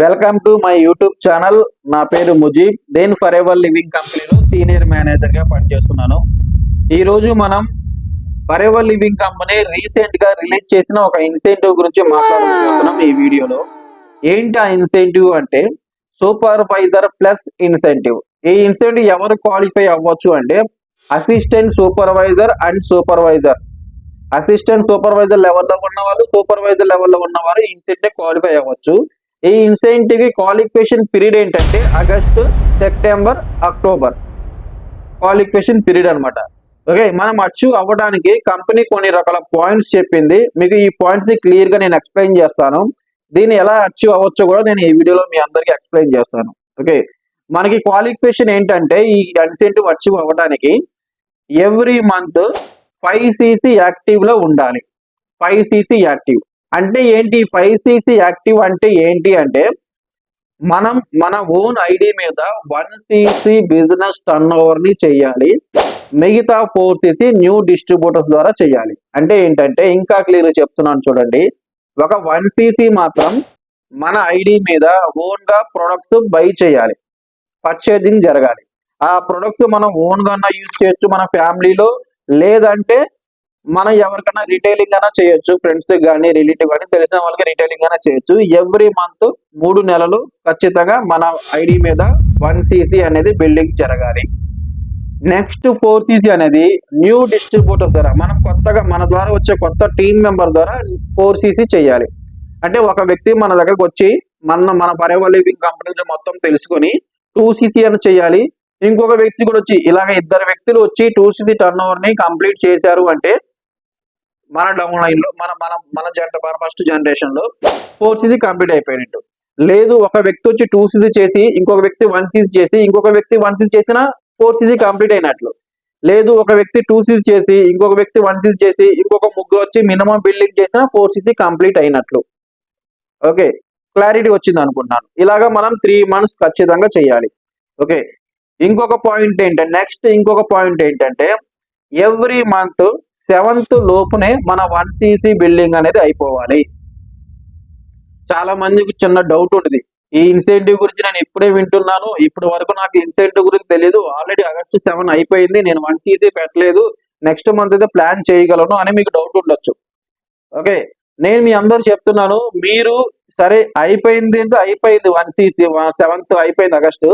Welcome to my YouTube channel. నా పేరు ముజీబ్. దేన్ for ever living కంపెనీలో సీనియర్ మేనేజర్ గా పనిచేస్తున్నాను. ఈ రోజు మనం for ever living company recent గా రిలీజ్ చేసిన ఒక ఇన్సెంటివ్ గురించి మాట్లాడుకుంటున్నాం ఈ వీడియోలో. ఏంటి ఆ ఇన్సెంటివ్ అంటే సూపర్వైజర్ ప్లస్ ఇన్సెంటివ్. ఈ ఇన్సెంటివ్ ఎవరు క్వాలిఫై అవ్వచ్చు అంటే assistant supervisor and supervisor. Assistant supervisor లెవెల్లో ఉన్న వాళ్ళు, సూపర్వైజర్ లెవెల్లో ఉన్న వారు ఇన్సెంటివ్ క్వాలిఫై అవ్వచ్చు. ఈ ఇన్సెంటివ్ క్వాలిఫికేషన్ పీరియడ్ ఏంటంటే August, September, October qualification period అనమాట. ఓకే, మనం అచీవ్ అవ్వడానికి కంపెనీ కొన్ని రకాల పాయింట్స్ చెప్పింది. మీకు ఈ పాయింట్స్ ని క్లియర్ గా నేను ఎక్స్ప్లెయిన్ చేస్తాను. దీన్ని ఎలా అచీవ్ అవ్వచ్చో కూడా నేను ఈ వీడియోలో మీ అందరికి ఎక్స్ప్లెయిన్ చేస్తాను. ఓకే, మనకి క్వాలిఫికేషన్ ఏంటంటే ఈ ఇన్సెంటివ్ అచీవ్ అవ్వడానికి ఎవ్రీ మంత్ 5cc యాక్టివ్ లో ఉండాలి. 5cc యాక్టివ్ అంటే ఏంటి? 5cc యాక్టివ్ అంటే ఏంటి అంటే మనం మన ఓన్ ఐడి మీద 1cc బిజినెస్ టర్న్ ఓవర్ ని చేయాలి. మిగతా 4cc న్యూ డిస్ట్రిబ్యూటర్స్ ద్వారా చేయాలి. అంటే ఏంటంటే ఇంకా క్లియర్ చెప్తున్నాను చూడండి. ఒక 1cc మాత్రం మన ఐడి మీద ఓన్ గా ప్రొడక్ట్స్ బై చేయాలి, పర్చేజింగ్ జరగాలి. ఆ ప్రొడక్ట్స్ మనం ఓన్ గా యూజ్ చేయొచ్చు మన ఫ్యామిలీలో, లేదంటే మనం ఎవరికైనా రిటైలింగ్ అయినా చేయొచ్చు. ఫ్రెండ్స్ కానీ, రిలేటివ్ కానీ, తెలిసిన వాళ్ళకి రిటైలింగ్ అయినా చేయొచ్చు. ఎవ్రీ మంత్ 3 నెలలు ఖచ్చితంగా మన ఐడి మీద 1cc అనేది బిల్డింగ్ జరగాలి. నెక్స్ట్ 4cc అనేది న్యూ డిస్ట్రిబ్యూటర్స్ ద్వారా, మనం కొత్తగా మన ద్వారా వచ్చే కొత్త టీమ్ మెంబర్ ద్వారా 4cc చేయాలి. అంటే ఒక వ్యక్తి మన దగ్గరకు వచ్చి మన ఫర్ ఎవర్ లివింగ్ కంపెనీ మొత్తం తెలుసుకొని 2cc అని చేయాలి. ఇంకొక వ్యక్తి కూడా వచ్చి ఇలాగ ఇద్దరు వ్యక్తులు వచ్చి 2cc టర్న్ ఓవర్ ని కంప్లీట్ చేశారు అంటే మన డౌన్ లైన్ లో మన ఫస్ట్ జనరేషన్ లో 4cc కంప్లీట్ అయిపోయినట్టు. లేదు, ఒక వ్యక్తి వచ్చి 2cc చేసి ఇంకొక వ్యక్తి 1cc చేసి ఇంకొక వ్యక్తి 1cc చేసిన 4cc కంప్లీట్ అయినట్లు. లేదు, ఒక వ్యక్తి 2cc చేసి ఇంకొక వ్యక్తి 1cc చేసి ఇంకొక ముగ్గురు వచ్చి మినిమం బిల్డింగ్ చేసిన 4cc కంప్లీట్ అయినట్లు. ఓకే, క్లారిటీ వచ్చింది అనుకుంటున్నాను. ఇలాగా మనం 3 months ఖచ్చితంగా చేయాలి. ఓకే, ఇంకొక పాయింట్ ఏంటంటే ఎవ్రీ మంత్ 7th లోపునే మన 1cc బిల్డింగ్ అనేది అయిపోవాలి. చాలా మందికి చిన్న డౌట్ ఉంటుంది, ఈ ఇన్సెంటివ్ గురించి నేను ఇప్పుడే వింటున్నాను, ఇప్పటి వరకు నాకు ఇన్సెంటివ్ గురించి తెలియదు, ఆల్రెడీ ఆగస్టు 7 అయిపోయింది, నేను 1cc పెట్టలేదు, నెక్స్ట్ మంత్ అయితే ప్లాన్ చేయగలను అని మీకు డౌట్ ఉండొచ్చు. ఓకే, నేను మీ అందరు చెప్తున్నాను, మీరు సరే అయిపోయింది 1cc 7th అయిపోయింది ఆగస్టు,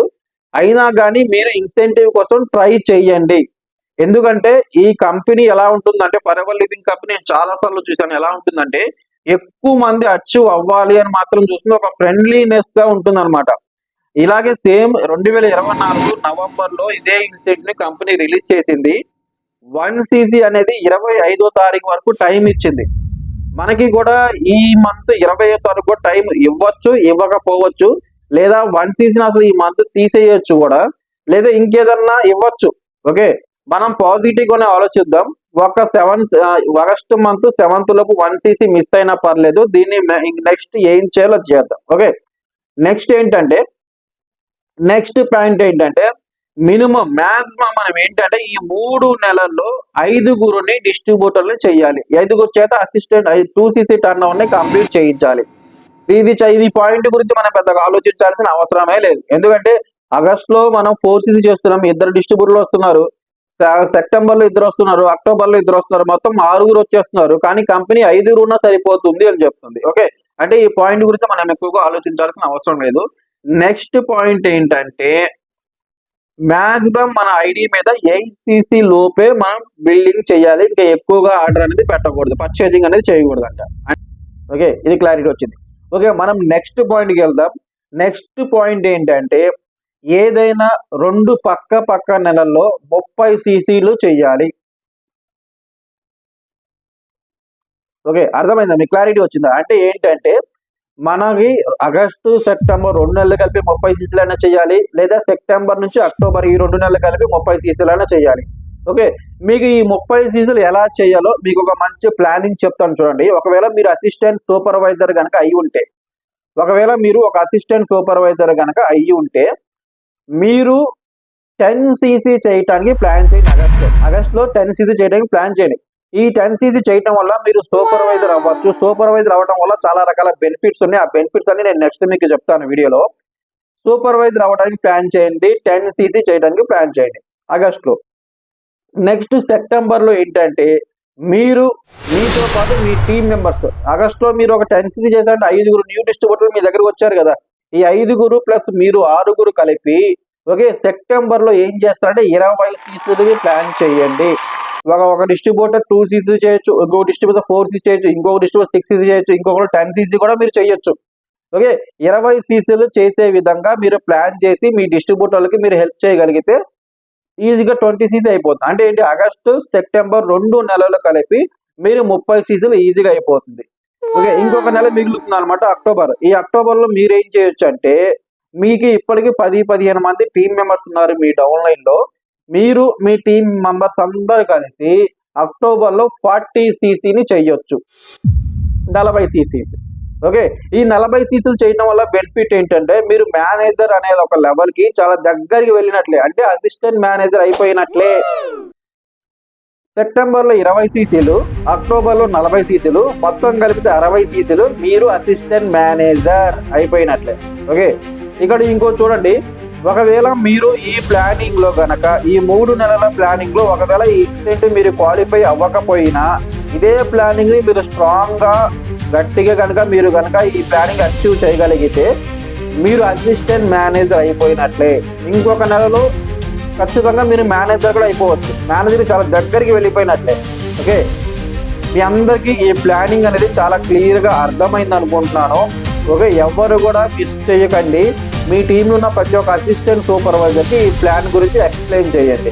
అయినా కానీ మీరు ఇన్సెంటివ్ కోసం ట్రై చేయండి. ఎందుకంటే ఈ కంపెనీ ఎలా ఉంటుందంటే ఫర్ ఎవర్ లివింగ్ కంపెనీ నేను చాలా సార్లు చూసాను. ఎలా ఉంటుందంటే ఎక్కువ మంది అచీవ్ అవ్వాలి అని మాత్రం చూస్తుంది, ఒక ఫ్రెండ్లీనెస్ గా ఉంటుంది అనమాట. ఇలాగే సేమ్ 2024 నవంబర్ లో ఇదే ఇన్స్టిట్యూట్ ని కంపెనీ రిలీజ్ చేసింది. 1cc అనేది 25వ తారీఖు వరకు టైం ఇచ్చింది. మనకి కూడా ఈ మంత్ 25వ తారీఖు టైం ఇవ్వచ్చు, ఇవ్వకపోవచ్చు, లేదా 1cc అసలు ఈ మంత్ తీసేయచ్చు కూడా, లేదా ఇంకేదన్నా ఇవ్వచ్చు. ఓకే, మనం పాజిటివ్ గానే ఆలోచిద్దాం. ఒక ఆగస్టు మంత్ 7th లోపు 1cc మిస్ అయినా పర్లేదు, దీన్ని నెక్స్ట్ ఏం చేయాలో చేద్దాం. ఓకే, నెక్స్ట్ పాయింట్ ఏంటంటే మినిమం మాక్సిమం మనం ఏంటంటే ఈ 3 నెలల్లో 5గురిని డిస్ట్రిబ్యూటర్లు చేయాలి. 5గురు చేత అసిస్టెంట్ 2cc టర్న్ ఓవర్ ని కంప్లీట్ చేయించాలి. ఇది పాయింట్ గురించి మనం పెద్దగా ఆలోచించాల్సిన అవసరమే లేదు. ఎందుకంటే ఆగస్ట్ లో మనం 4cc చేస్తున్నాం, 2 డిస్ట్రిబ్యూటర్లు వస్తున్నారు, సెప్టెంబర్ లో 2 వస్తున్నారు, అక్టోబర్ లో 2 వస్తున్నారు, మొత్తం 6 వచ్చేస్తున్నారు. కానీ కంపెనీ 5 ఉన్నా సరిపోతుంది అని చెప్తుంది. ఓకే, అంటే ఈ పాయింట్ గురించి మనం ఎక్కువగా ఆలోచించాల్సిన అవసరం లేదు. నెక్స్ట్ పాయింట్ ఏంటంటే మాక్సిమం మన ఐడి మీద 8cc లోపే మనం బిల్డింగ్ చేయాలి. ఇంకా ఎక్కువగా ఆర్డర్ అనేది పెట్టకూడదు, పర్చేజింగ్ అనేది చేయకూడదు అంట. ఓకే, ఇది క్లారిటీ వచ్చింది. ఓకే, మనం నెక్స్ట్ పాయింట్కి వెళ్దాం. నెక్స్ట్ పాయింట్ ఏంటంటే ఏదైనా 2 పక్క నెలల్లో 30cc చేయాలి. ఓకే, అర్థమైందా? మీకు క్లారిటీ వచ్చిందా? అంటే ఏంటంటే మనకి ఆగస్టు, సెప్టెంబర్ 2 నెలలు కలిపి 30cc అయినా చేయాలి, లేదా సెప్టెంబర్ నుంచి అక్టోబర్ ఈ 2 నెలలు కలిపి 30cc అయినా చేయాలి. ఓకే, మీకు ఈ 30cc ఎలా చేయాలో మీకు ఒక మంచి ప్లానింగ్ చెప్తాను చూడండి. ఒకవేళ మీరు అసిస్టెంట్ సూపర్వైజర్ కనుక అయ్యి ఉంటే మీరు 10cc చేయడానికి ప్లాన్ చేయండి. ఆగస్టులో 10cc చేయడానికి ప్లాన్ చేయండి. ఈ 10cc చేయటం వల్ల మీరు సూపర్వైజర్ అవ్వచ్చు. సూపర్వైజర్ అవ్వడం వల్ల చాలా రకాల బెనిఫిట్స్ ఉన్నాయి. ఆ బెనిఫిట్స్ అన్ని నేను నెక్స్ట్ మీకు చెప్తాను వీడియోలో. సూపర్వైజర్ అవ్వడానికి ప్లాన్ చేయండి, 10cc చేయడానికి ప్లాన్ చేయండి ఆగస్టులో. నెక్స్ట్ సెప్టెంబర్లో ఏంటంటే మీరు మీతో పాటు మీ టీం మెంబర్స్ ఆగస్టులో మీరు ఒక 10cc చేశారంటే 5 న్యూ డిస్ట్రిబ్యూటర్లు మీ దగ్గరకు వచ్చారు కదా. ఈ 5 ప్లస్ మీరు 6 కలిపి ఓకే సెప్టెంబర్లో ఏం చేస్తారంటే 20cc ప్లాన్ చేయండి. ఒక డిస్ట్రిబ్యూటర్ 2cc చేయొచ్చు, ఇంకొక డిస్ట్రిబ్యూటర్ 4cc చేయొచ్చు, ఇంకొక డిస్ట్రిబ్యూటర్ 6cc చేయొచ్చు, ఇంకొకరు 10cc కూడా మీరు చేయొచ్చు. ఓకే 20cc చేసే విధంగా మీరు ప్లాన్ చేసి మీ డిస్ట్రిబ్యూటర్లకి మీరు హెల్ప్ చేయగలిగితే ఈజీగా 20cc అయిపోతుంది. అంటే ఏంటి ఆగస్టు సెప్టెంబర్ 2 నెలలు కలిపి మీరు 30cc ఈజీగా అయిపోతుంది. ఓకే ఇంకొక నెల మిగులుతుంది అనమాట అక్టోబర్. ఈ అక్టోబర్లో మీరు ఏం చేయొచ్చు అంటే మీకు ఇప్పటికీ 10-15 మంది టీం మెంబర్స్ ఉన్నారు మీ డౌన్లైన్లో. మీరు మీ టీం మెంబర్స్ అందరు కలిసి అక్టోబర్లో 40cc చెయ్యొచ్చు, 40cc. ఓకే ఈ 40cc చేయడం వల్ల బెనిఫిట్ ఏంటంటే మీరు మేనేజర్ అనేది ఒక లెవెల్కి చాలా దగ్గరికి వెళ్ళినట్లే, అంటే అసిస్టెంట్ మేనేజర్ అయిపోయినట్లే. సెప్టెంబర్లో 20cc, అక్టోబర్లో 40cc, మొత్తం కలిపితే 60cc, మీరు అసిస్టెంట్ మేనేజర్ అయిపోయినట్లే. ఓకే ఇక్కడ ఇంకో చూడండి, ఒకవేళ మీరు ఈ ప్లానింగ్ లో గనక ఈ 3 నెలల ప్లానింగ్ లో ఒకవేళ ఈ ఇన్సిడెంట్ మీరు క్వాలిఫై అవ్వకపోయినా ఇదే ప్లానింగ్ ని మీరు స్ట్రాంగ్ గా గట్టిగా కనుక మీరు కనుక ఈ ప్లానింగ్ అచీవ్ చేయగలిగితే మీరు అసిస్టెంట్ మేనేజర్ అయిపోయినట్లే. ఇంకొక నెలలో ఖచ్చితంగా మీరు మేనేజర్ కూడా అయిపోవచ్చు, మేనేజర్ చాలా దగ్గరికి వెళ్ళిపోయినట్లే. ఓకే మీ అందరికీ ఈ ప్లానింగ్ అనేది చాలా క్లియర్గా అర్థమైంది అనుకుంటున్నాను. ఓకే ఎవరు కూడా మిస్ చేయకండి. మీ టీంలో ఉన్న ప్రతి ఒక్క అసిస్టెంట్ సూపర్వైజర్కి ఈ ప్లాన్ గురించి ఎక్స్ప్లెయిన్ చేయండి.